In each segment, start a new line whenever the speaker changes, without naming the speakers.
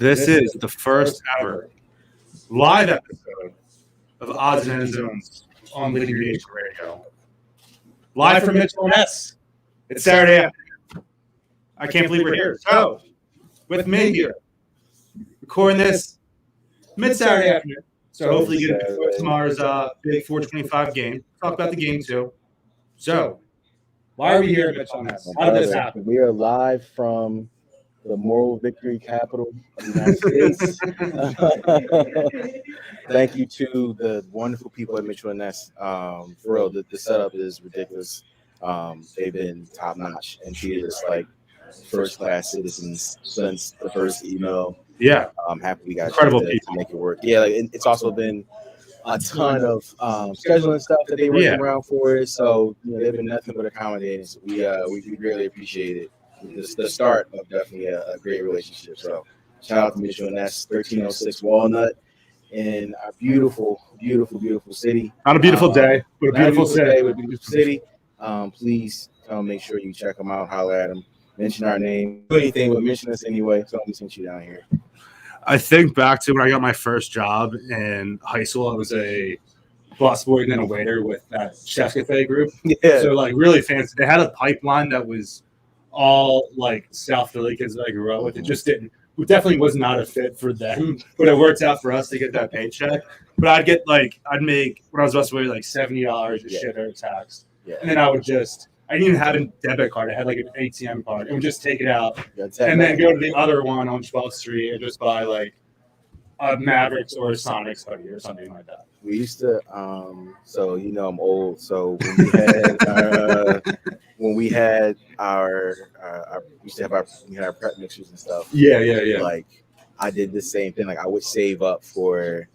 This is the first ever live episode of Odds and End Zones on Leading Radiation Radio. Live from Mitchell Ness. It's Saturday afternoon. I can't believe we're here. So, with me here, recording this mid-Saturday afternoon. So hopefully you get before tomorrow's big 425 game. Talk about the game too. So, why are we here at Mitchell Ness? How did this happen?
We are live from the moral victory capital of the United States. Thank you to the wonderful people at Mitchell Ness. For real, the setup is ridiculous. They've been top notch and treated us like first class citizens since the first email.
Yeah,
I'm happy we got
incredible
to make it work. Yeah, like it's also been a ton of scheduling stuff that they worked around for us. So they've been nothing but accommodating. So we really appreciate it. It's the start of definitely a great relationship. So shout out to Mitchell Ness, 1306 Walnut, in our beautiful, beautiful, beautiful city.
Not a beautiful day, but a beautiful city.
With a beautiful city. Please make sure you check them out, holler at them, mention our name, do anything but mention us anyway. So we sent you down here.
I think back to when I got my first job in high school. I was a busboy and then a waiter with that Chef Cafe group.
Yeah.
So like really fancy. They had a pipeline that was all like South Philly kids that I grew up with. It just didn't. It definitely was not a fit for them, but it worked out for us to get that paycheck. But I'd make when I was busboy like $70 a shit or tax, and then I didn't even have a debit card. I had like an ATM card and would just take it out and then go to the other one on 12th Street and just buy like a Mavericks or a Sonics hoodie or something like that.
We used to, I'm old. So when we had our prep mixers and stuff.
Yeah.
Like I did the same thing. Like I would save up for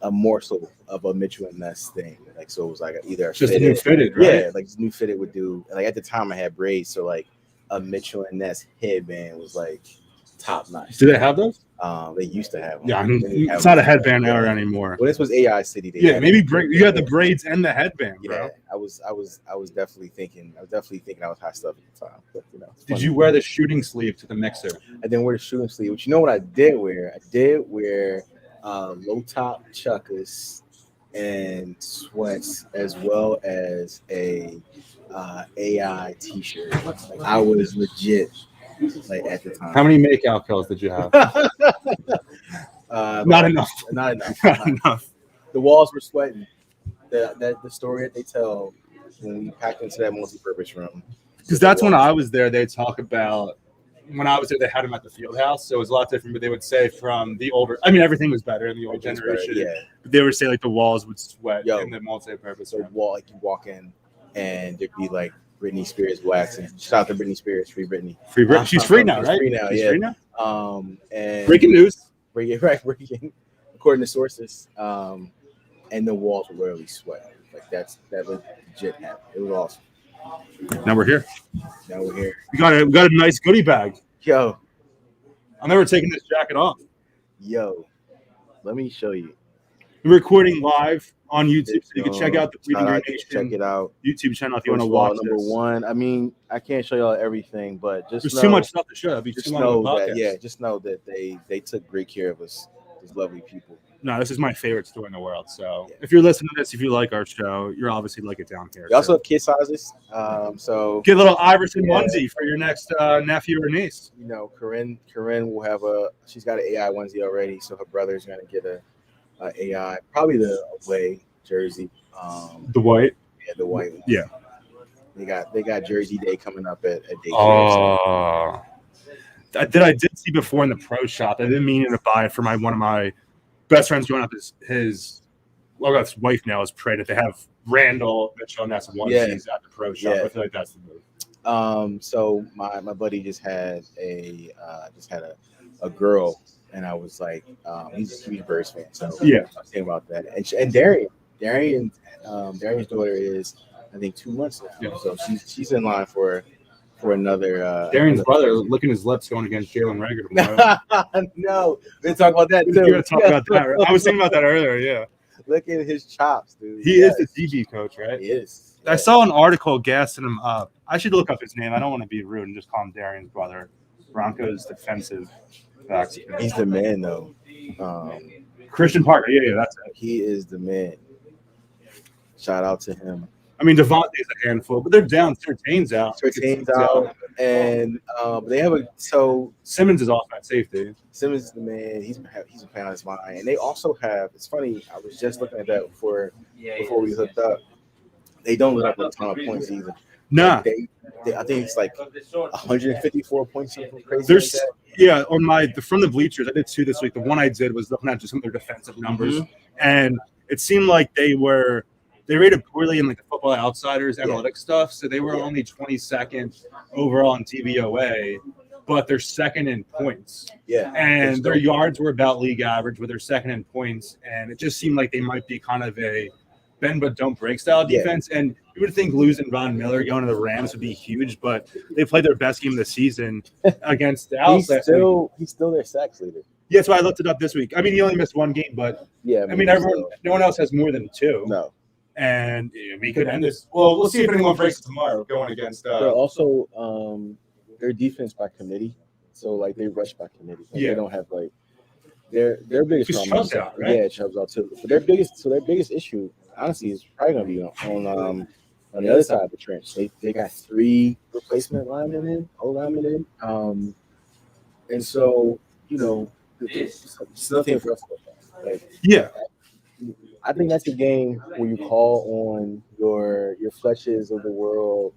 a morsel of a Mitchell and Ness thing. Like so, it was like either
just new fitted, right?
Yeah, like new fitted would do. Like at the time, I had braids, so like a Mitchell and Ness headband was like top notch.
Do they have those?
They used to have them.
Yeah, it's not a headband era anymore.
Well, this was AI City.
Maybe you had the braids and the headband, bro.
Yeah, I was definitely thinking. I was hot stuff at the time. But,
did you wear the shooting sleeve to the mixer?
I didn't wear the shooting sleeve. But you know what I did wear? I did wear low top chuckers and sweats, as well as a AI T-shirt. I was legit. Like at the time.
How many makeout kills did you have? Not enough.
Not enough. The walls were sweating. The story that they tell when we packed into that multi-purpose room.
Because that's when I was there. They'd talk about when I was there. They had them at the field house, so it was a lot different. But they would say from the older. I mean, everything was better in the old generation. But they would say like the walls would sweat in the multi-purpose room.
Wall, like you walk in, and there'd be like Britney Spears waxing. Shout out to Britney Spears, free Britney.
Free Britney. She's free now, right?
Free now,
She's free now.
And
breaking news.
Breaking. According to sources, and the walls were literally sweating. Like that was legit happened. It was awesome.
Now we're here. We got a nice goodie bag.
Yo,
I'm never taking this jacket off.
Yo, let me show you.
We're recording live on YouTube, so you can check out the Leading Radiation.
Check it out.
YouTube channel if you want to watch
number
this.
One. I mean, I can't show y'all everything, but just
there's too much stuff to show.
Just know that they took great care of us. These lovely people.
No, this is my favorite store in the world. So if you're listening to this, if you like our show, you're obviously like it down here.
We also have kid sizes. So
get a little Iverson onesie for your next nephew or niece.
Corinne will have she's got an AI onesie already, so her brother's gonna get a AI, probably the away jersey.
The white?
Yeah, the white one.
Yeah.
They got Jersey Day coming up at daycare.
Oh. I did see before in the pro shop. I didn't mean to buy it for one of my best friends growing up. His wife now is pregnant. They have Randall Mitchell Ness onesies at the pro shop. I feel like that's the move.
So my buddy just had a girl. And I was like, he's a huge Birds fan. So I was thinking about that. And Darian's daughter is, I think, 2 months now. Yeah. So she's in line for another.
Darian's brother licking his lips going against Jalen Rager tomorrow.
No, we're talk about that too.
We're gonna talk about that. Right? I was thinking about that earlier. Yeah.
Look at his chops, dude.
He is the DB coach, right?
He is.
I saw an article gassing him up. I should look up his name. I don't want to be rude and just call him Darian's brother. Broncos defensive Facts.
He's the man, though.
Christian Parker, yeah, that's it.
He is the man. Shout out to him.
I mean, Devontae's a handful, but they're down. Sertain's out.
Sertain's out, and they have
Simmons is off at safety.
Simmons is the man. He's been playing on his mind, and they also have. It's funny. I was just looking at that before we hooked up. They don't let up a ton of points either.
Nah,
I think it's like 154 points. Something crazy.
There's on from the bleachers. I did 2 this week. The one I did was looking at just some of their defensive numbers, and it seemed like they rated poorly in like the Football Outsiders analytics stuff. So they were only 22nd overall in DVOA, but they're second in points.
Yeah,
and their yards were about league average, but they're second in points, and it just seemed like they might be kind of a bend but don't break style defense. And you would think losing Von Miller going to the Rams would be huge, but they played their best game of the season against Dallas.
He's still their sacks leader.
Yeah, that's why I looked it up this week. I mean, he only missed 1 game, but
no
one else has more than 2.
No,
and we could end this. Well, we'll see if anyone breaks it tomorrow going against.
They're also their defense by committee, so like they rush by committee. They don't have like their biggest problem.
Chubb's out, right?
Yeah, Chubb's out too. But their biggest issue, honestly, is probably gonna be on the other side of the trench. They got 3 replacement linemen in, and so it's nothing for us to look at. Like, I think that's a game where you call on your Fletches of the world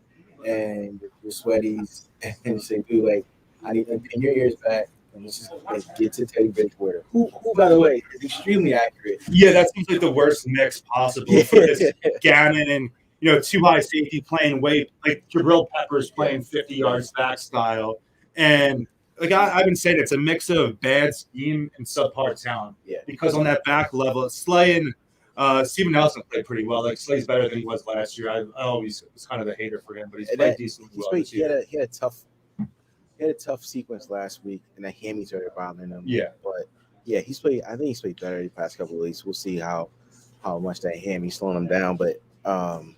and your Sweaties and you say, dude, like, I need to pin your ears back and let's just get to Teddy Bridgewater, who, by the way, is extremely accurate.
Yeah, that seems like the worst mix possible for this Gannon and 2 high safety playing way like Jabril Peppers playing 50 yards back style. And like I've been saying, it's a mix of bad scheme and subpar talent.
Yeah.
Because on that back level, Slay and Steven Nelson played pretty well. Like Slay's better than he was last year. I always was kind of a hater for him, but he's played decently well this year.
He had a tough sequence last week, and that hammy started bothering him.
Yeah,
but I think he's played better the past couple of weeks. We'll see how much that hammy's slowing him down. But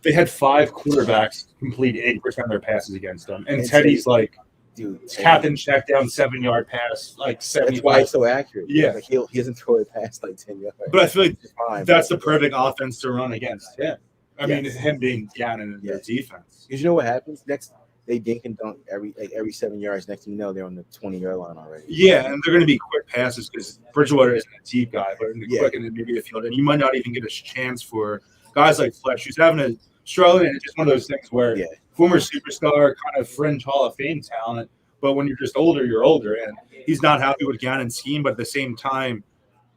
they had 5 quarterbacks complete 80% of their passes against them, and Teddy's like.
Dude,
captain check down 7-yard pass, like 70.
That's why he's so accurate.
Yeah,
like he doesn't throw it past like 10 yards.
But I feel like that's the perfect offense to run against. Yeah, I mean him being Gannon in their defense.
Because you know what happens next? They dink and dunk every 7 yards. Next thing you know, they're on the 20-yard line already.
Yeah, and they're going to be quick passes because Bridgewater isn't a deep guy, but in the quick and intermediate field, and you might not even get a chance for guys like Fletch, who's having a struggle, and it's just one of those things where former superstar, kind of fringe Hall of Fame talent. But when you're just older, you're older, and he's not happy with Gannon's scheme. But at the same time,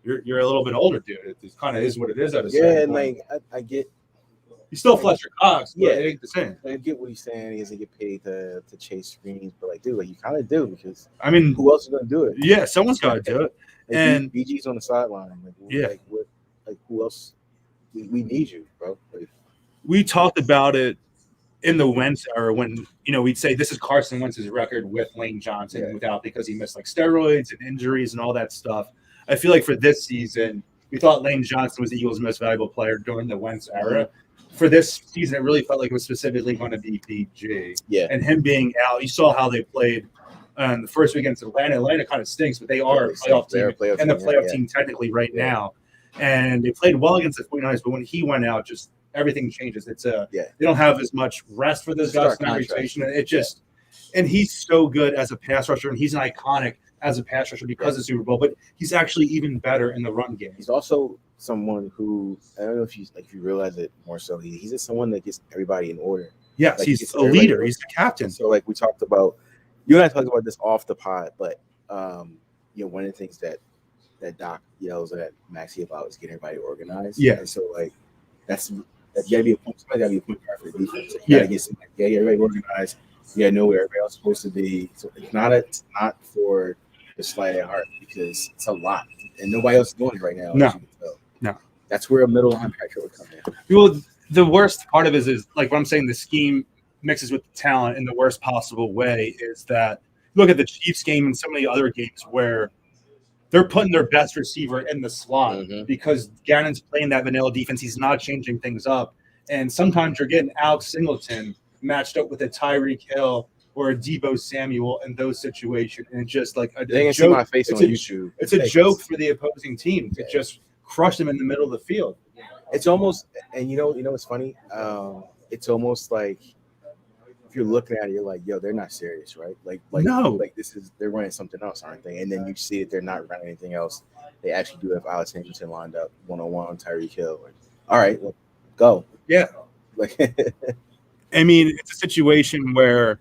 you're a little bit older, dude. It kind of is what it is. At a certain point.
Like I get.
You still Fletcher Cox, but it ain't the same.
I get what he's saying. He doesn't get paid to chase screens, but like, dude, like you kind of do because
I mean,
who else is gonna do it?
Yeah, someone's got to do it.
Like, and BG's on the sideline. Like who else? We need you, bro. Like,
we talked about it. In the Wentz era, when we'd say this is Carson Wentz's record with Lane Johnson without because he missed like steroids and injuries and all that stuff. I feel like for this season, we thought Lane Johnson was the Eagles' most valuable player during the Wentz era. For this season, it really felt like it was specifically going to be BG.
Yeah,
and him being out, you saw how they played the first week against Atlanta. Atlanta kind of stinks, but they are a playoff team and the playoff team technically right now. And they played well against the 49ers, but when he went out, just everything changes. It's they don't have as much rest for those guys in rotation. It just and he's so good as a pass rusher, and he's an iconic as a pass rusher because of Super Bowl. But he's actually even better in the run game.
He's also someone who I don't know if you realize it more so. He's just someone that gets everybody in order.
Yes, like, he's a leader. He's the captain.
So like we talked about, you and I talked about this off the pod, but one of the things that Doc yells at Maxie about is getting everybody organized.
Yeah.
And so like you gotta be a point. Somebody gotta be a point guard for the defense. You gotta get somebody. Get everybody organized. You gotta know where everybody else is supposed to be. So it's not for the slight at heart because it's a lot, and nobody else is doing it right now.
No.
That's where a middle linebacker would come in.
Well, the worst part of it is like what I'm saying. The scheme mixes with the talent in the worst possible way. Is that look at the Chiefs game and some of the other games where they're putting their best receiver in the slot because Gannon's playing that vanilla defense. He's not changing things up. And sometimes you're getting Alex Singleton matched up with a Tyreek Hill or a Deebo Samuel in those situations, and just like
they can see my face on YouTube.
It's a joke for the opposing team to just crush them in the middle of the field.
It's almost, and it's funny. It's almost like if you're looking at it, you're like, yo, they're not serious, right?
No.
Like they're running something else, aren't they? And then you see that they're not running anything else. They actually do have Alex Hamilton lined up 1-on-1 on Tyreek Hill. Like, all right, well, go.
Yeah.
Like,
I mean, it's a situation where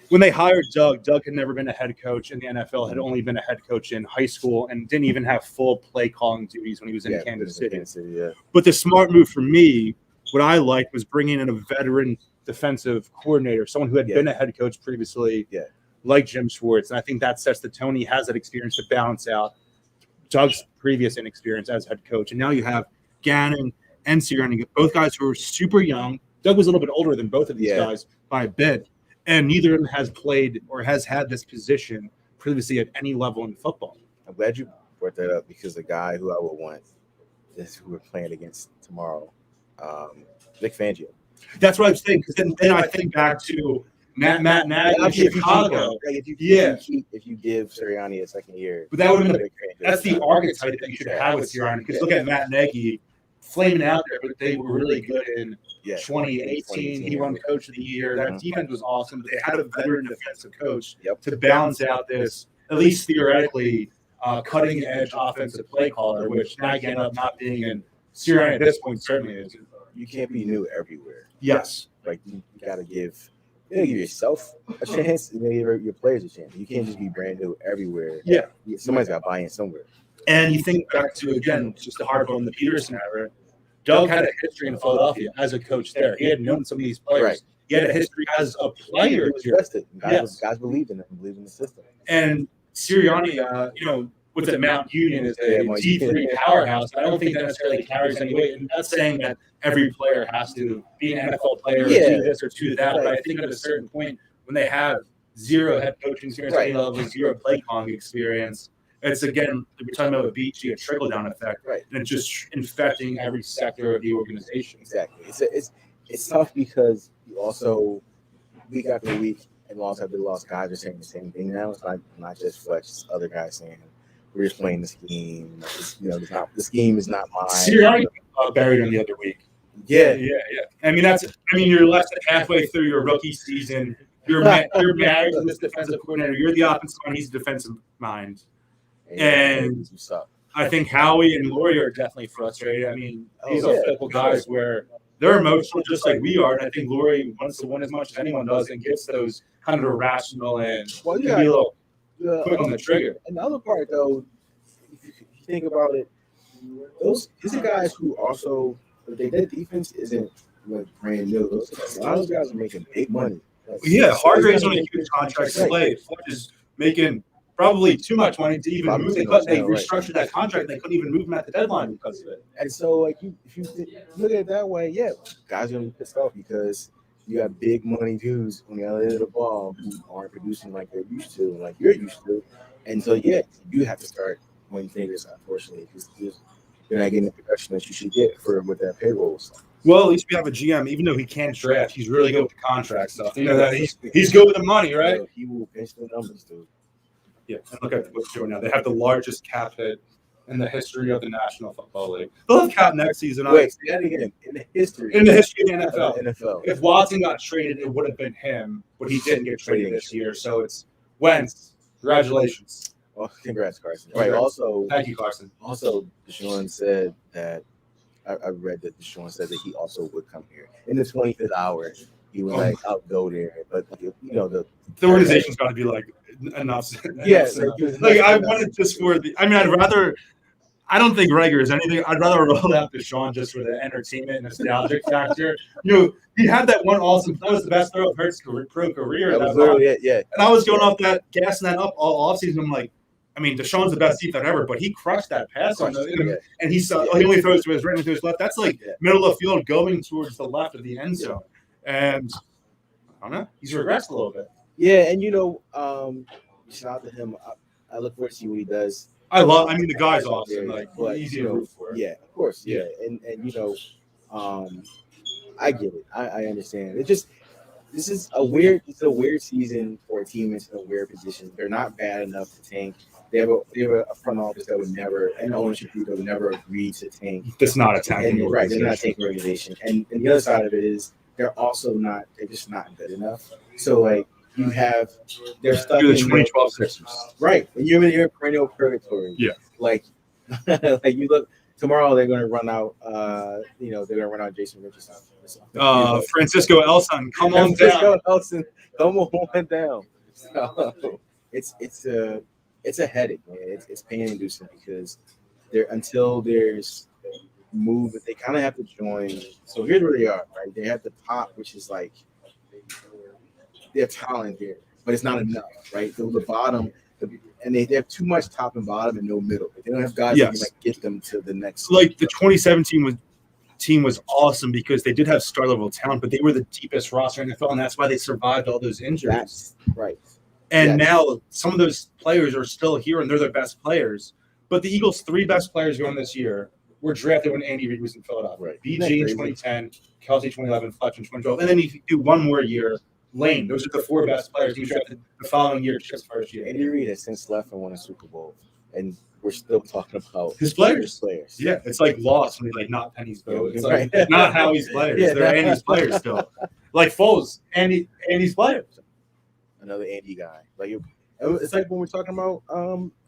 when they hired Doug had never been a head coach in the NFL, had only been a head coach in high school, and didn't even have full play calling duties when he was in Kansas City. But the smart move for me, what I liked, was bringing in a veteran defensive coordinator, someone who had been a head coach previously, like Jim Schwartz. And I think that sets the tone. He has that experience to balance out Doug's previous inexperience as head coach. And now you have Gannon and Sirianni, both guys who are super young. Doug was a little bit older than both of these guys by a bit, and neither of them has played or has had this position previously at any level in football.
I'm glad you brought that up, because the guy who I would want is who we're playing against tomorrow, Vic Fangio.
That's what I'm saying, because then I think back to Matt Nagy in Chicago.
If you give Sirianni a second year.
But that would have been that's the archetype that you should have with Sirianni, because look at Matt Nagy flaming out there, but they were really good in 2018. He won Coach of the Year. That defense was awesome, but they had a veteran defensive coach to balance out this, at least theoretically, cutting-edge offensive play caller, which Nagy ended up not being, and Sirianni at this point certainly is.
You can't be new everywhere.
Yes.
Like, you got to give yourself a chance, and give your players a chance. You can't just be brand new everywhere.
Yeah.
Somebody's got to buy in somewhere.
And you think back to, again, just the hard on the Peterson era. Doug had a history in Philadelphia as a coach there. He had known some of these players. Right. He had a history as a player.
He was invested. Guys believed in him, believed in the system.
And Sirianni, what's at Mount Union is a D3 powerhouse. I don't think that necessarily carries any weight. And that's saying that every player has to be an NFL player or do this or do that. But I think at a certain point, when they have zero head coaching experience, any level, zero play calling experience, it's, again, we're talking about a BG, a trickle-down effect, and it's just infecting every sector of the organization.
Exactly. It's tough, because you also, week after week, and loss after loss, guys are saying the same thing now. It's not just Fletch, it's other guys saying, we're just playing the scheme. The scheme is not mine.
Sirianni buried him the other week. Yeah. I mean, you're less than halfway through your rookie season. You're married to this defensive coordinator. You're the offensive mind. He's the defensive mind. And I think Howie and Laurie are definitely frustrated. I mean, these are fickle guys where they're emotional just like we are. And I think Laurie wants to win as much as anyone does and gets those kind of irrational and be a little quick on the trigger.
Another part, though, if you think about it, these are guys who also, their defense isn't brand new. A lot of those guys are making big money.
Hargrave's on a huge contract to play. Fletch is making probably too much money to even move. They restructured that contract. They couldn't even move him at the deadline because of it.
And so, if you look at it that way, guys are going to be pissed off, because you have big money dudes on the other end of the ball who aren't producing like they're used to, like you're used to. And so, you have to start pointing fingers, unfortunately, because you're not getting the production that you should get with that payroll stuff.
Well, at least we have a GM, even though he can't draft, he's really good with the contract stuff. That he's good with the money, right?
So he will pinch the numbers, dude.
Yeah, and look at what's doing now. They have the largest cap hit in the history of the National Football League. They'll have cap next season.
Wait, say that again. In the history
of the
NFL.
If Watson got traded, it would have been him, but he didn't get traded this year. So it's Wentz. Congratulations.
Well, congrats, Carson. Right. Also,
thank you, Carson.
Also, Deshaun said that I read that Deshaun said that he also would come here in the 25th hour. He was I'll go there, but the
organization's got to be like enough. I wanted just for the. I mean, I don't think Rager is anything. I'd rather roll out Deshaun just for the entertainment and nostalgic factor. He had that one awesome. That was the best throw of Hurts' pro career.
That was literally it. Yeah.
And I was going off that, gassing that up all offseason. I'm like, I mean, Deshaun's the best defense ever, but he crushed that pass on him, and he only throws to his right and to his left. That's like middle of the field going towards the left of the end zone. And I don't know, he's regressed a little bit.
Yeah, and shout out to him. I look forward to see what he does.
The guy's awesome. Easy to root for.
Yeah, of course. Yeah, and I get it. I understand. It just this is a weird season for a team in a weird position. They're not bad enough to tank. They have a front office that would never, and an ownership group that would never agree to tank.
That's not a tanking
And right, they're not a
organization.
tanking organization. And the other side of it is they're just not good enough. So like they're stuck
You're
in
the 2012 Sixers.
right. And you're in perennial purgatory.
Yeah.
Like like you look tomorrow they're gonna run out they're gonna run out Jason Richardson.
Francisco Elson, come on
Francisco
down.
Elson, come on down. So, it's a headache, man. It's pain inducing because until there's movement, they kind of have to join. So here's where they are, right? They have the top, which is like they have talent here, but it's not enough, right? So the bottom, and they have too much top and bottom and no middle. They don't have guys that can like get them to the next.
Like the 2017 team was awesome because they did have star level talent, but they were the deepest roster in the NFL, and that's why they survived all those injuries.
That's right.
And now some of those players are still here, and they're their best players. But the Eagles' 3 best players going this year were drafted when Andy Reid was in Philadelphia.
Right.
BG in 2010, Kelsey 2011, Fletcher in 2012. And then if you do one more year, Lane. Those are the 4 best players. He was drafted the following year, Chip's first year.
Andy Reid has since left and won a Super Bowl, and we're still talking about
his players.
Yeah,
it's like Lost when like not Penny's boat. It's like not Howie's players. Yeah. They're Andy's players still. Like Foles, Andy's players.
Another Andy guy. Like it's like when we're talking about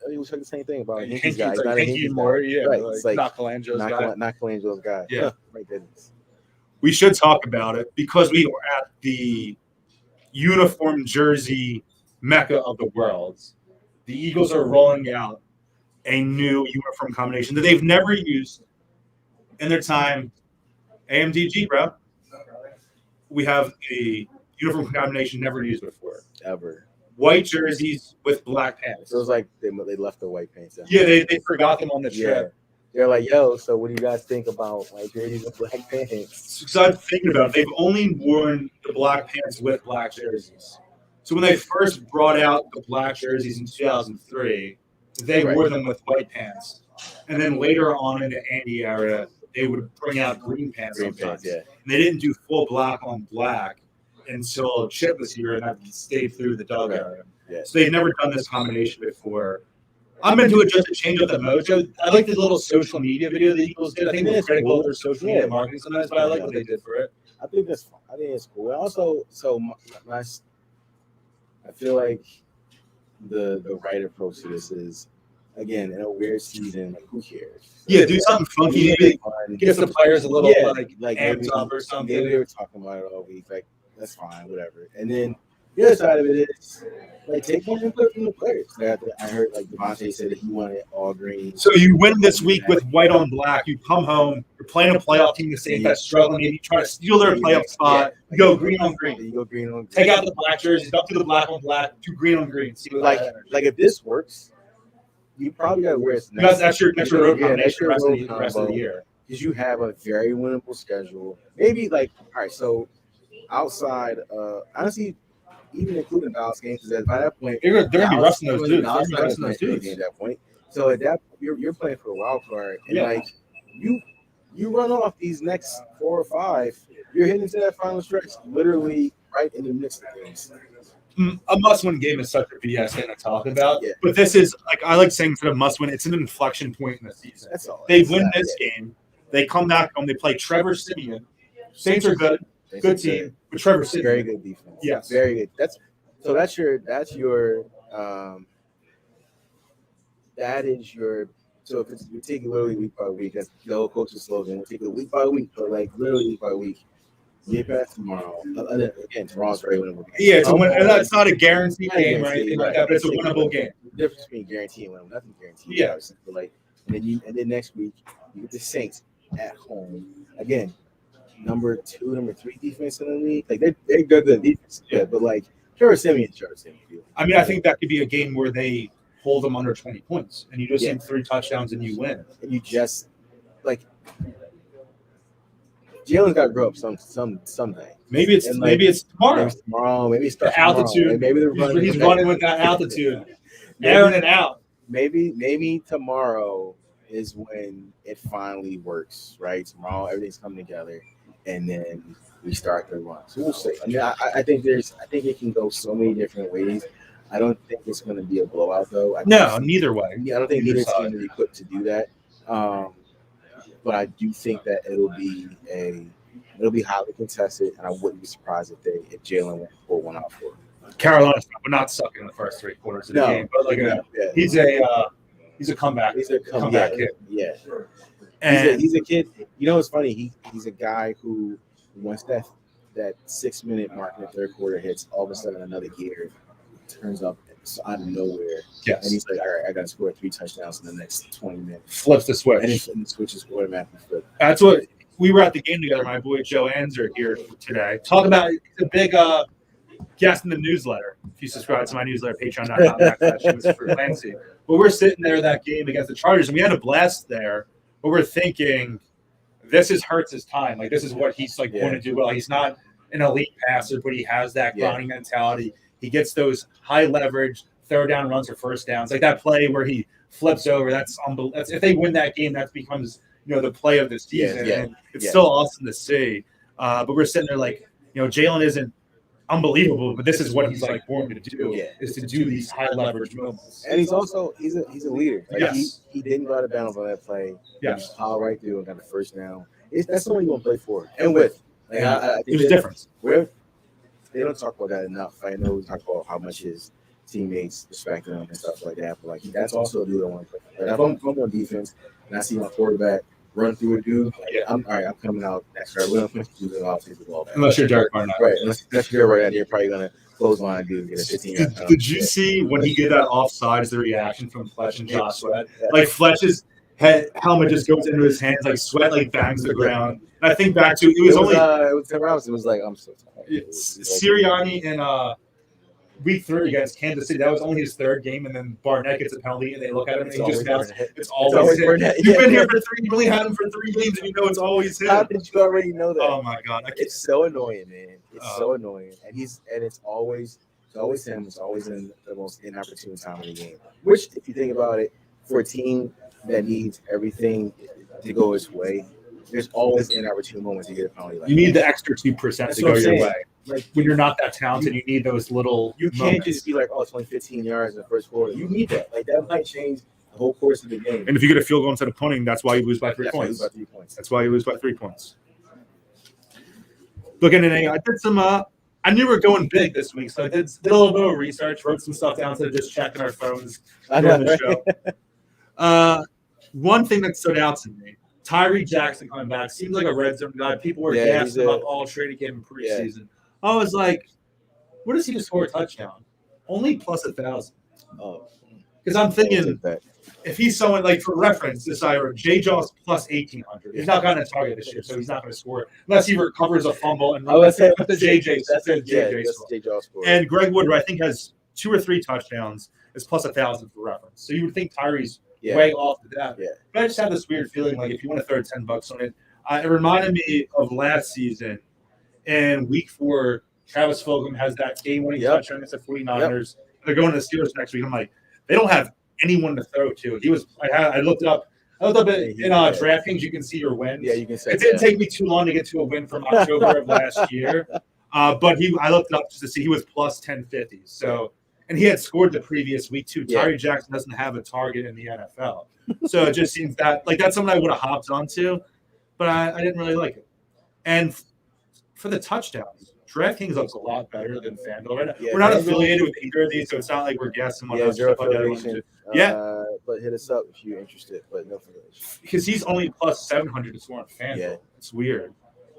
we was talking the same thing about Hinky's guy.
Like Hinky more, yeah.
Right.
Like,
it's like
not Colangelo's guy.
Not Colangelo's guy.
Yeah.
My goodness.
We should talk about it because we were at the uniform jersey mecca of the world. The Eagles are rolling out a new uniform combination that they've never used in their time. AMDG, bro. We have a uniform combination never used before.
Ever.
White jerseys with black pants.
It was like they left the white pants out.
Yeah, they forgot them on the trip.
Yeah. They're like, yo, so what do you guys think about white jerseys with black pants?
So I'm thinking about it. They've only worn the black pants with black jerseys. So when they first brought out the black jerseys in 2003, they wore them with white pants. And then later on in the Andy era, they would bring out green pants sometimes.
Yeah.
And they didn't do full black on black until Chip was here, and that stayed through the Doug era.
Yeah.
So they've never done this combination before. I'm into it just to change up the mojo. I like the little social media video the Eagles did. I think they're critical of their social media marketing sometimes, but I like what they did for it.
I think that's fun. I think it's cool. Also, I feel like the right approach to this is, again, in a weird season, like who cares?
Yeah, do something funky. Maybe give the players a little like amped up or something.
They were talking about it all week. Like, that's fine, whatever. And then the other side of it is, like, take more input from the players. I heard, like, Devontae said that he wanted all green.
So you win this week with white on black. You come home. You're playing a playoff team. The same that's struggling. Maybe you try to steal their playoff spot. You go green on green.
You go green on green.
Take out the black jerseys. Don't do the black on black. Do green on green. See what
like if this works, you probably got to wear it.
That's your road combination the rest of the year.
Because you have a very winnable schedule. Maybe, like, all right, so outside, honestly, even including Dallas games, because by that point,
they're going to be rusting those dudes.
At that point. So at that, you're playing for a wild card, and like you run off these next 4 or 5, you're hitting to that final stretch, literally right in the midst of things.
A must-win game is such a BS thing to talk about, but this is like I like saying instead of must-win, it's an inflection point in the season.
That's all.
They win this game, they come back home, they play Trevor Siemian. Saints are good team, but Trevor Siemian,
very good defense.
Yes,
very good. That's your. That is your. So if you take it literally week by week, that's the whole coach's slogan. We'll take it week by week, but like literally week by week. Get back tomorrow. Again, tomorrow's very winnable game.
Yeah, it's not a guaranteed game or anything like that, but it's a winnable game.
The difference between guarantee and winnable, nothing guaranteed.
Yeah.
But like, and then next week you get the Saints at home again. Number 2, number 3 defense in the league. Like they're good defense. Yeah, but like Trevor Siemian.
I mean, I think that could be a game where they hold them under 20 points, and you just need 3 touchdowns and you win.
And you just like. Jalen's got to grow up someday.
Maybe it's tomorrow.
Maybe it's
the altitude.
Like maybe
he's running with that altitude, airing it out.
Maybe tomorrow is when it finally works. Right, tomorrow everything's coming together, and then restart the run. So we'll see. I mean, I think it can go so many different ways. I don't think it's going to be a blowout, though.
No, neither way.
I don't think either team is equipped to do that. But I do think that it'll be highly contested, and I wouldn't be surprised if Jalen went pull one out for him.
Carolina would not suck in the first 3 quarters of the game, but he's a comeback.
He's a comeback kid. Yeah,
and
he's a kid. You know, it's funny. He's a guy who once that 6-minute mark in the third quarter hits, all of a sudden another gear turns up out of nowhere.
Yes.
And he's like, all right, I got to score 3 touchdowns in the next 20 minutes.
Flips the switch.
And the switch is automatically flipped.
That's what we were at the game together. My boy Joe Anzer here today. Talk about the big guest in the newsletter. If you subscribe to my newsletter, patreon.com/Shamus Clancy. But we're sitting there that game against the Chargers, and we had a blast there. But we're thinking, this is Hurts' time. Like, this is what he's going to do well. He's not an elite passer, but he has that grinding mentality. He gets those high leverage third down runs or first downs, like that play where he flips over. That's unbelievable. If they win that game, that becomes the play of the season. And it's still awesome to see. But we're sitting there like, Jalen isn't unbelievable, but this is what he's born to do is to do these high leverage moments.
And he's a leader. Like,
yes.
he didn't go out of bounds on that play.
Yes,
he powered right through and got the first down. That's someone you want to play for and with. Like, I think
there's a difference.
They don't talk about that enough. I know we talk about how much his teammates respect him and stuff like that, but that's also a dude I want to play. Like, if I'm on defense and I see my quarterback run through a dude, I'm coming out next year. We're going to do the offensive ball back.
Unless you're Derek Barnett.
Right. Unless you're right, you're probably going to close line and do get a 15.
Did you see when he did that offsides, the reaction from Fletch and Josh Sweat? Like, Fletch's helmet just goes into his hands, like Sweat bangs the ground. And I think back to it was
Tim Robinson was like, I'm so tired.
Sirianni in week 3 against Kansas City. That was only his 3rd game, and then Barnett gets a penalty, and they look at him and he just snaps. It's always him. You've been here for 3. You only had him for 3 games, and it's always him.
How did you already know that?
Oh my God,
it's so annoying, man. It's so annoying, and it's always him. It's always in the most inopportune time of the game. Which, if you think about it, for a team that needs everything to go its way, there's always inopportune moments to get a penalty.
You need the extra 2% to go your way. Like, when you're not that talented, you need those little.
You can't just be like, it's only 15 yards in the first quarter. You need that. Like, that might change the whole course of the game.
And if you get a field goal instead of punting, that's why you lose by 3 points. That's why you lose by 3 points. Looking at it, I did some. I knew we were going big this week, so I did a little bit of research, wrote some stuff down instead of just checking our phones during the show. One thing that stood out to me. Tyree Jackson coming back seems like a red zone guy. People were gassing him up all training camp in preseason. Yeah. I was like, what does he just score a touchdown? Only plus 1,000. Oh, because I'm thinking if he's someone like for reference, this J. Jaws plus 1,800. He's not going to target this year, so he's not going to score it unless he recovers a fumble and
that's the
JJ. That's the
JJ score.
And Greg Woodward, I think, has 2 or 3 touchdowns. It's plus 1,000 for reference. So you would think Tyree's way off of that. Yeah. But I just had this weird feeling like if you want to throw $10 on it, it reminded me of last season in week 4. Travis Fulgham has that game-winning touchdown against the 49ers. They're going to the Steelers next week. I'm like, they don't have anyone to throw to. I looked up in DraftKings. You can see your wins.
Yeah, you can see.
It didn't take me too long to get to a win from October of last year. But I looked up just to see he was plus 1050. So. And he had scored the previous week, too. Tyree Jackson doesn't have a target in the NFL. So it just seems that's something I would have hopped onto, but I didn't really like it. And for the touchdowns, DraftKings looks a lot better than FanDuel right now. Yeah, we're not affiliated with either of these, so it's not like we're guessing what else.
Zero affiliation. But hit us up if you're interested, but no affiliation.
Because he's only plus 700 to score on FanDuel. Yeah. It's weird.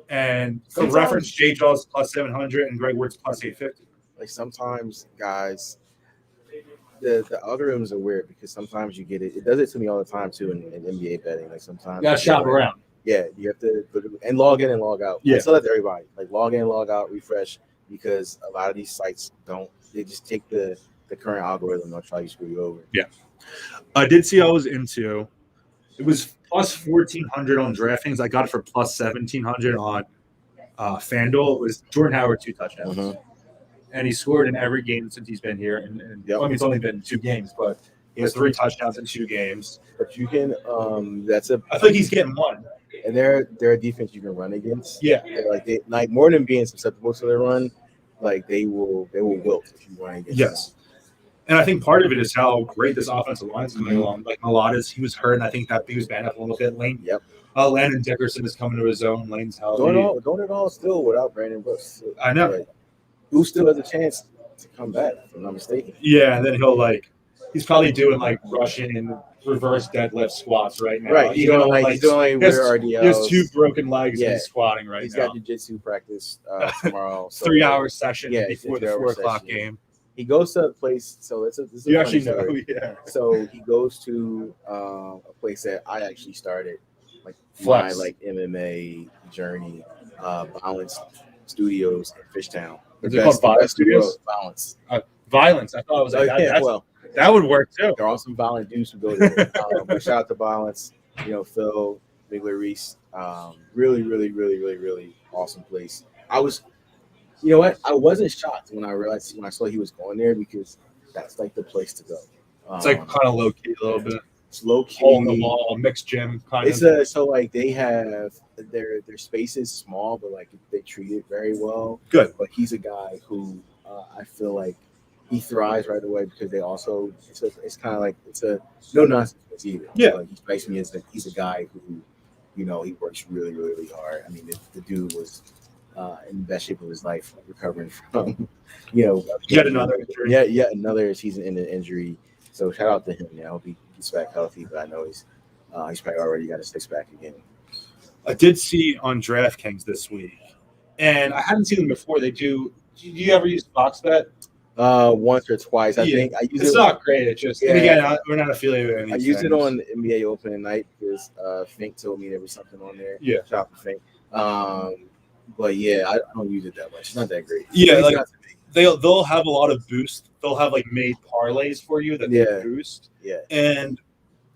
And for reference, J. Jaws plus 700 and Greg Wirtz plus 850.
Like sometimes, guys, the algorithms are weird because sometimes you get it. It does it to me all the time too in NBA betting. Like sometimes
you gotta shop around.
Yeah, you have to and log in and log out.
Yeah,
I tell that to everybody. Like log in, log out, refresh because a lot of these sites don't. They just take the current algorithm and they'll try to screw you over.
Yeah, I did see. I was into. It was plus 1,400 on DraftKings. I got it for plus 1,700 on FanDuel. It was Jordan Howard 2 touchdowns. Mm-hmm. And he scored in every game since he's been here. And it's only been 2 games, but he has 3 touchdowns in 2 games.
But you can,
I think he's getting 1.
and they're a defense you can run against.
Yeah.
They more than being susceptible to their run, like they will wilt if you run against
Yes.
them.
And I think part of it is how great this offensive line is coming along. Like Maladas, he was hurt, and I think that he was banged up a little bit. Landon Dickerson is coming to his own. Lane's healthy.
Doing it all still without Brandon Brooks.
I know.
Like, who still has a chance to come back, if I'm not mistaken.
Yeah, and then he's probably doing Russian and reverse deadlift squats right now.
Right, he's doing weird RDLs.
He has 2 broken legs and he's squatting right now.
He's got jiu-jitsu practice tomorrow.
3-hour session before the 4 o'clock game.
He goes to a place, so this is
you actually know,
story.
Yeah.
So he goes to a place that I actually started,
Flex.
my MMA journey, Balance Studios in Fishtown.
Is it called Violence Studios?
Balance.
Violence. I thought it was that would work too.
There are some violent dudes who go there. But shout out to Violence. Phil, Bigler Reese. Really, really, really, really, really awesome place. I wasn't shocked when I saw he was going there because that's the place to go.
It's kind of low key a little bit.
It's low key.
Hole in the wall, mixed gym kind of.
They have their space is small, but they treat it very well.
Good.
But he's a guy who I feel like he thrives right away because they also it's kind of it's a no nonsense either.
Yeah.
He strikes me as he's a guy who he works really, really, really hard. I mean, the dude was in the best shape of his life, recovering from
yet another injury.
Yet another season-ending injury. So shout out to him. I hope he gets back healthy, but I know he's probably already got a 6-pack again.
I did see on DraftKings this week, and I hadn't seen them before. They do. Do you ever use FoxBet?
Once or twice. I think I use it.
It's not great. It's just and again, we're not affiliated with anything.
I used it on NBA Open at night because Fink told me there was something on there.
Yeah,
shout out to Fink. But yeah, I don't use it that much. It's not that great.
Yeah, they'll have a lot of boost. They'll have made parlays for you that they boost.
Yeah,
and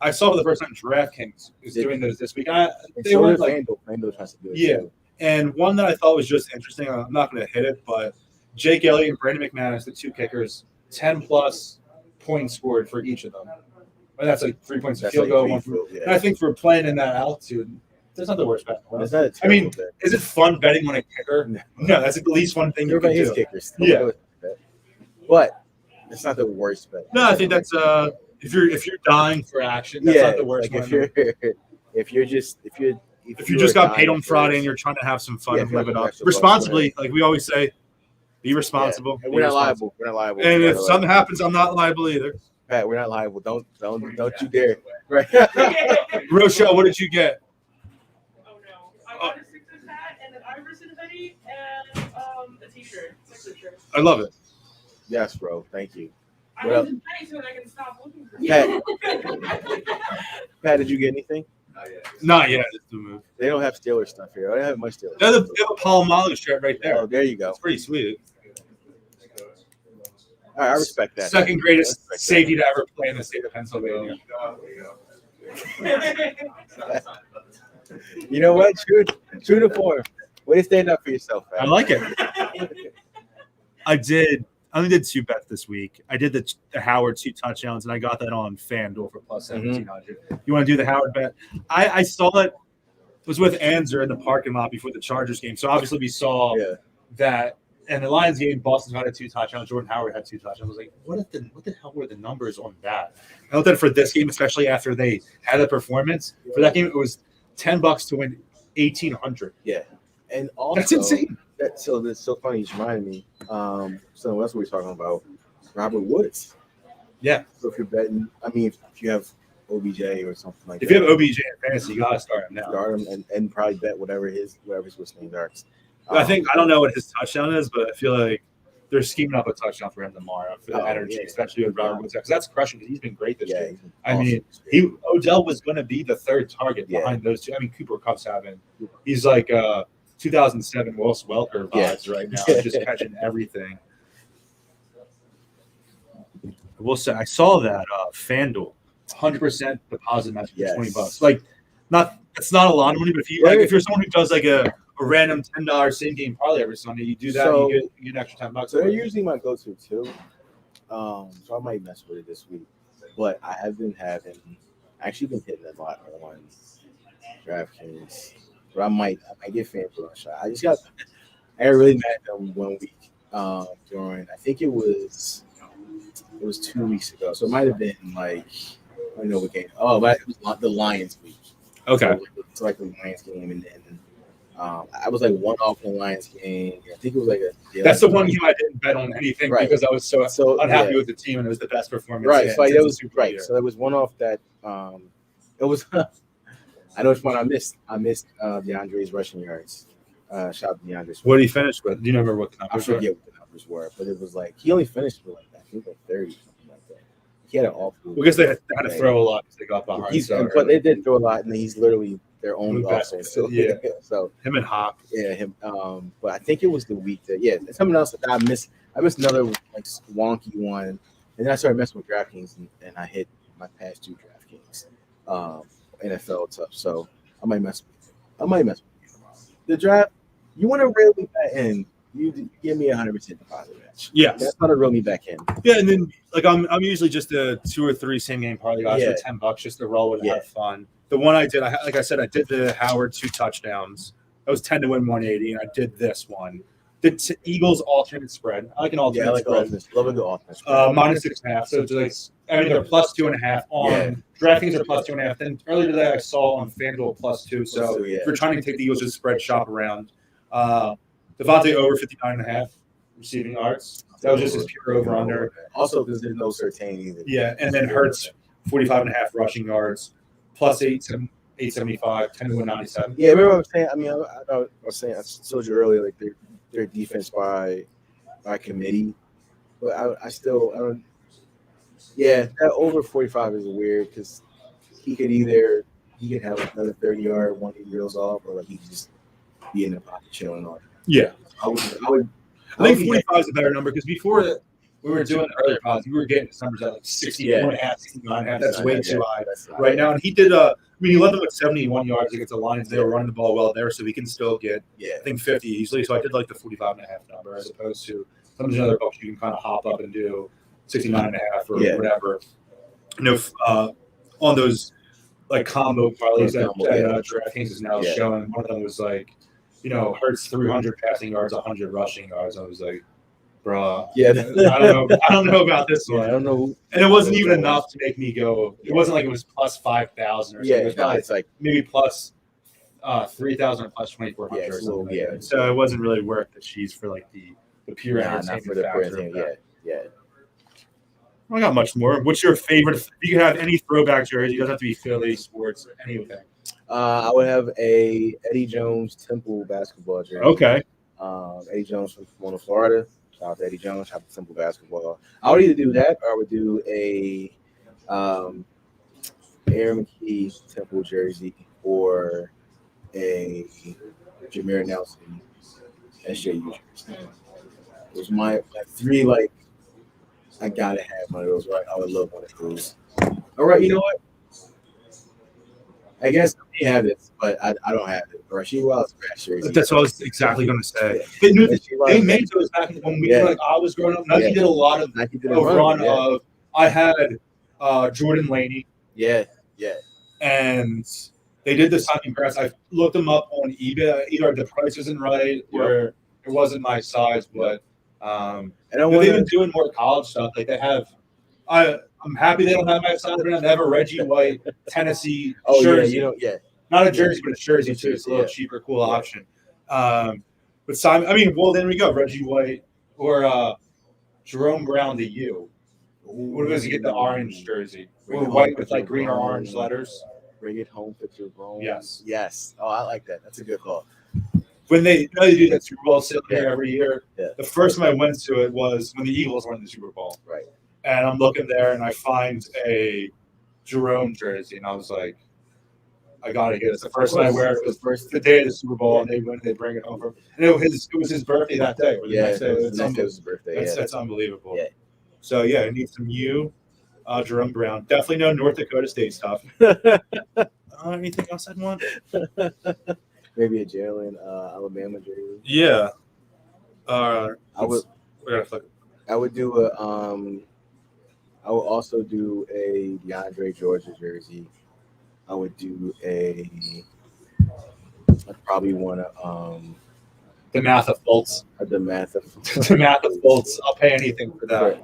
I saw for the first time DraftKings is doing those this week.
They were FanDuel tries to do it.
Yeah,
too.
And one that I thought was just interesting. I'm not going to hit it, but Jake Elliott and Brandon McManus, the 2 kickers, 10+ points scored for each of them. And that's 3 points a field goal. And I think for playing in that altitude, that's not the worst bet. I mean, is it fun betting on a kicker? No, that's the least fun thing you can do.
Kickers.
Yeah,
but it's not the worst bet.
No, I think that's if you're dying for action, that's not the worst.
If you
just got paid on Friday and you're trying to have some fun and live it up responsibly, like we always say, be responsible.
Yeah. We're not liable. We're not liable.
And if something happens, I'm not liable either.
Pat, we're not liable. Don't you dare. Right.
Rochelle, what did you get?
Oh no, I got a Sixers hat and an Iverson hoodie and a T-shirt, Sixers shirt.
I love it.
Yes, bro. Thank you.
I wasn't petty so that I can stop looking for you.
Pat, did you get anything?
Not yet. It's the move.
They don't have Steelers stuff here. I don't have much Steelers.
They have a Paul Mahler shirt right there.
Oh, there you go.
It's pretty sweet.
All right, I respect that.
Second greatest safety to ever play in the state of Pennsylvania.
You know what? True to form. Way to stand up for yourself, man.
I like it. I only did 2 bets this week. I did the Howard 2 touchdowns, and I got that on FanDuel for plus 1,700. You want to do the Howard bet? I saw it. It was with Anzer in the parking lot before the Chargers game. So obviously we saw that. And the Lions game, Boston had 2 touchdowns. Jordan Howard had 2 touchdowns. I was like, what the hell were the numbers on that? I looked at it for this game, especially after they had a performance. For that game, it was $10 to win 1,800.
Yeah, and also
that's insane.
That's so funny. You reminded me. So that's what we're talking about. Robert Woods.
Yeah.
So if you're betting, I mean, if you have OBJ or something like that.
If you have OBJ in fantasy, you gotta start him now.
Start him and probably bet whatever his whistling darts.
I don't know what his touchdown is, but I feel like they're scheming up a touchdown for him tomorrow for the energy, especially with Robert Woods, because that's crushing. Because he's been great this year. I mean, Odell was going to be the 3rd target behind those 2. I mean, Cooper Kupp's he's like 2007 Wes Welker vibes right now, just catching everything. I will say, I saw that FanDuel 100% deposit match for $20. Like, it's not a lot of money, but if you're someone who does like a random $10 same game parlay every Sunday, you do that, and you get an extra $10.
So they're usually my go-to too. So I might mess with it this week. But I have been actually been hitting a lot on DraftKings, but I might get FanDuel a shot. I got really mad at them 1 week. During I think it was 2 weeks ago, so it might have been like I don't know what game. Oh, but it was the Lions week.
Okay.
So like the Lions game, and then I was like one off in the Lions game. I think it was like
That's the one game I didn't bet on anything
Right.
because I was so unhappy
yeah.
with the team and it was the best performance.
Right. So like, that
since
was
the Super
right.
Year.
So there was one off that it was. I know which one I missed. I missed DeAndre's rushing yards. Shout out to DeAndre.
What did he finish with? Do you remember what the
I
numbers were?
forget what the numbers were, but it was like he only finished with like I think like 30 something like that. He had an awful.
Well, because they had to throw a lot because they got behind.
But they did throw a lot, and he's literally their only
best.
offense. So,
Yeah.
So
him and Hop.
yeah, him. But I think it was the week that it's something else that I missed. I missed another like wonky one, and then I started messing with DraftKings, and I hit my past 2 DraftKings. NFL tough, so I might mess with it. The draft, you want to reel me back in, you give me 100% deposit match.
Yeah,
that's not a reel me back in.
Yeah, and then like I'm usually just a 2 or 3 same game parlay guys for $10 just to roll and have fun. The one I did, like I said, I did the Howard 2 touchdowns. That was 10 to win 180, and I did this one. The Eagles alternate spread. I like an alternate spread.
Love a good alternate spread.
Minus 6.5. So it's like they're plus 2.5 on DraftKings are plus 2.5. Then earlier today I saw on FanDuel plus 2. So if you're trying to take the Eagles, just spread shop around. Devontae over 59.5 receiving yards. That was just his pure over under.
Also, because there's no certainty either.
Yeah, and then Hurts 45.5 rushing yards, plus 875, 10 to 197.
Yeah, remember what I was saying? I mean, I was saying I told you earlier, like their defense by committee, but I don't. Yeah, that over 45 is weird because he could have another 30-yard one he reels off, or like he could just be in the pocket chilling on.
Yeah,
I
think 45 is a better number because before we were doing earlier pods, we were getting his numbers at like 64.5, 69.5. That's way too high right now. And he did he led them with 71 yards against the Lions. They were running the ball well there, so we can still get I think 50 easily. So I did like the 45.5 number as opposed to some of the other books you can kind of hop up and do 69.5 or whatever. On those like combo parlays that DraftKings is now showing. One of them was like, Hurts 300 passing yards, 100 rushing yards. I was like, bruh.
Yeah.
I don't know about this one.
I don't know.
And it wasn't even enough to make me go. It wasn't like it was plus 5,000 or something.
It's like
maybe plus 3,000 or plus 2,400 or something. So it wasn't really worth the cheese for like the pure entertainment factor.
Yeah.
I got much more. What's your favorite? If you could have any throwback jersey, it doesn't have to be Philly sports, anything.
I would have a Eddie Jones Temple basketball jersey.
Okay.
Eddie Jones from Florida. Shout out to Eddie Jones. Shout out to Temple basketball. I would either do that or I would do a Aaron McKee Temple jersey or a Jameer Nelson SJU jersey. It was my 3 like. I gotta have one of those, right? I would love one of those. All right, you know what? I guess they have this, but I don't have it. Rasheed Wallace patch jersey.
That's what I was exactly going to say. They made those back when I was growing up. Nike did a lot of run of. I had Jordan Laney.
Yeah.
And they did the signing press. I looked them up on eBay. Either the price isn't right or it wasn't my size, but. They've been doing more college stuff. Like they have, I'm happy they don't have my size, but they have a Reggie White Tennessee jersey. Not a jersey, but a jersey too. It's a little cheaper, cool option. But Simon, then we go Reggie White or Jerome Brown to you. What does he get? The orange jersey, or white with like green or orange letters.
Bring it home for Jerome.
Yes.
Oh, I like that. That's a good call.
When they do that Super Bowl sale here every year, the first time I went to it was when the Eagles won the Super Bowl.
Right.
And I'm looking there and I find a Jerome jersey and I was like, I gotta get it. It's the first time I wear it. It was the day of the Super Bowl and they bring it over. And it was his birthday that day. Or the next day. It was his birthday. That's unbelievable. Yeah. So I need some Jerome Brown. Definitely no North Dakota State stuff. Anything else I'd want?
Maybe a Jalen Alabama jersey.
Yeah. I
would do a I would also do a DeAndre Georgia jersey. I would do a I'd probably want to
The math of bolts.
the math of
The math of bolts. I'll pay anything for that.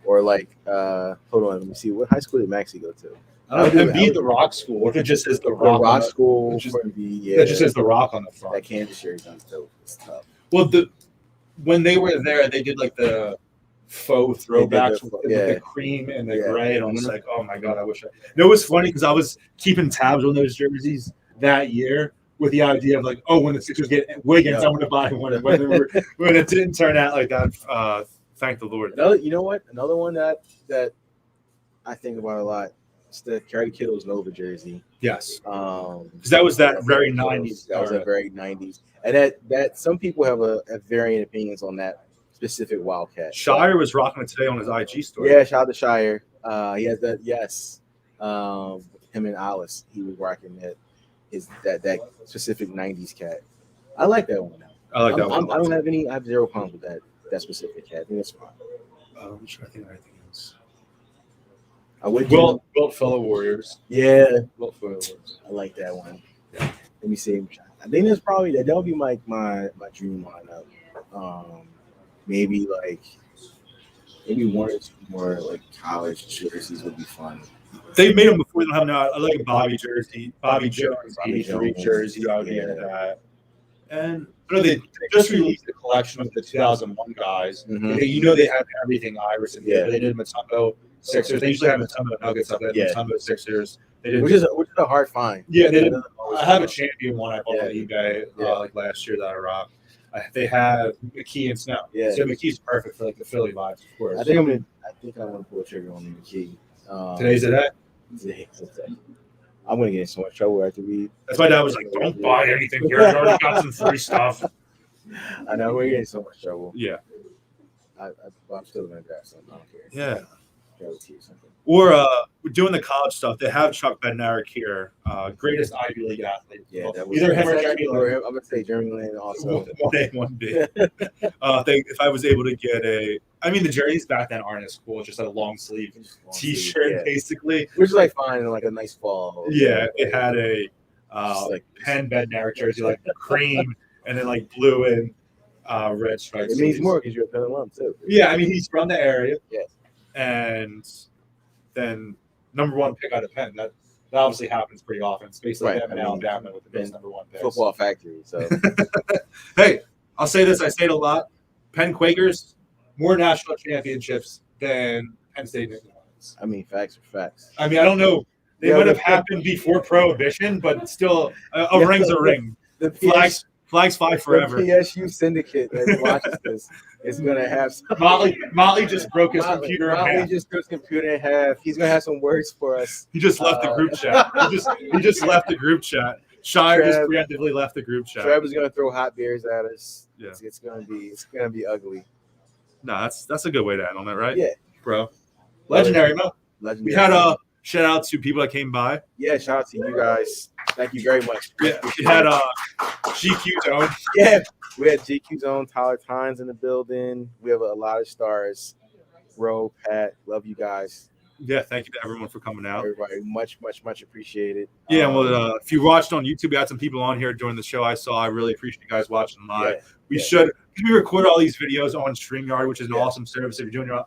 or like hold on, let me see, what high school did Maxie go to?
I don't know. Embiid, the Rock School. What if it just says the
The
Rock?
Rock School for Embiid, yeah.
That just says the Rock on the front.
That Kansas jersey is dope. It's tough.
Well, when they were there, they did like the faux throwbacks with the cream and the gray, and I was like, oh my god, I wish I. No, it was funny because I was keeping tabs on those jerseys that year with the idea of like, oh, when the Sixers get Wiggins, I'm going to buy one. When it didn't turn out like that, thank the Lord.
You know what? Another one that I think about a lot. It's the Kerry Kittle's Nova jersey.
Yes. Because that was that very 90s.
That was a very 90s. And that some people have varying opinions on that specific Wildcat.
Shire was rocking it today on his IG story.
Yeah, shout out to Shire. He has that, yes. Him and Alice, he was rocking that specific 90s cat. I like that one now.
I like that one.
I have zero problems with that specific cat. I think it's fine.
I'm trying to think of anything else.
I would
Built Fellow Warriors.
Yeah.
Built Fellow Warriors.
I like that one. Yeah. Let me see. I think that's probably that'll be my dream lineup. Maybe one or two more like college jerseys would be fun.
They made them before. They don't have now. I like a Bobby jersey, Bobby Jones jersey. I would be into that. And they just released a collection of the 2001 guys.
Mm-hmm.
They have everything Iverson. Yeah, they did Mutombo Sixers. They usually have Mutombo Nuggets up there. Mutombo Sixers. They did,
which is a hard find.
Yeah, they did. I have a champion one I bought on eBay like last year that I rocked. They have McKee and Snow. Yeah, so McKee's perfect for like the Philly vibes, of course.
I think I'm gonna pull a trigger on McKee.
Today's the day.
I'm gonna get in so much trouble after we.
That's why Dad was like, "Don't buy anything here. I already got some free stuff."
I know we're getting in so much trouble.
Yeah.
I'm still gonna grab something. I don't care.
Yeah.
Grab a tea or something.
Or we're doing the college stuff. They have Chuck Bednarik here, greatest Ivy League athlete.
Yeah,
either him or Jeremy Lin.
I'm gonna say Jeremy Lin also.
One day. If I was able to get the jerseys back then aren't as cool. It's just a long sleeve T-shirt, basically,
which is like fine in like a nice fall.
Yeah, it had a Penn Bednarik jersey, like cream, and then like blue and red stripes.
It means more because you're a Penn alum too.
Yeah, he's from the area.
Yes.
And then number one pick out of Penn. That obviously happens pretty often. It's basically them and Alabama with the best number one picks.
Football factory. So
hey, I'll say this. I say it a lot. Penn Quakers, more national championships than Penn State Nittany.
Facts are facts.
I don't know. They might have happened before Prohibition, but still, a ring's a ring. The flags fly forever.
The PSU syndicate that watches this is going to have some.
Motley just broke his computer in half.
Motley just broke his computer in half. He's going to have some words for us.
He just left the group chat. He just left the group chat. Shire just preemptively left the group chat.
Trevor's going to throw hot beers at us.
Yeah.
It's going to be ugly.
No, that's a good way to end on it, right?
Yeah.
Bro. Legendary, Mo.
Legendary.
We had a shout out to people that came by.
Yeah, shout out to you guys. Thank you very much.
Yeah, we had GQ Zone.
Yeah, we had GQ Zone, Tyler Tynes in the building. We have a lot of stars. Ro, Pat, love you guys.
Yeah, thank you to everyone for coming out.
Everybody, much appreciated.
Yeah, well, if you watched on YouTube, we had some people on here during the show. I really appreciate you guys watching live. We record all these videos on StreamYard, which is an awesome service. If you're doing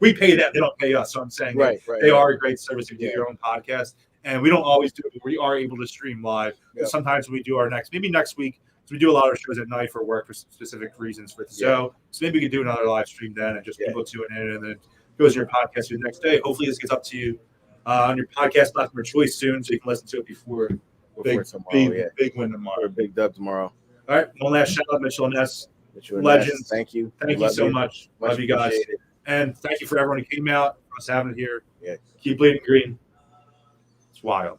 we pay them, they don't pay us. So I'm saying they are a great service if you do your own podcast. And we don't always do it, but we are able to stream live. Yeah. Sometimes we do maybe next week, so we do a lot of shows at night for work for specific reasons for the show. So maybe we could do another live stream then and just people tune in, and then it goes in your podcast the next day. Hopefully this gets up to you on your podcast platform of choice soon, so you can listen to it before tomorrow. Big win tomorrow.
Or big dub tomorrow.
All right, one last shout out, Mitchell Ness.
Legends. Thank you.
Thank you so much. Love you guys. And thank you for everyone who came out, for us having it here.
Yeah.
Keep bleeding green. It's wild.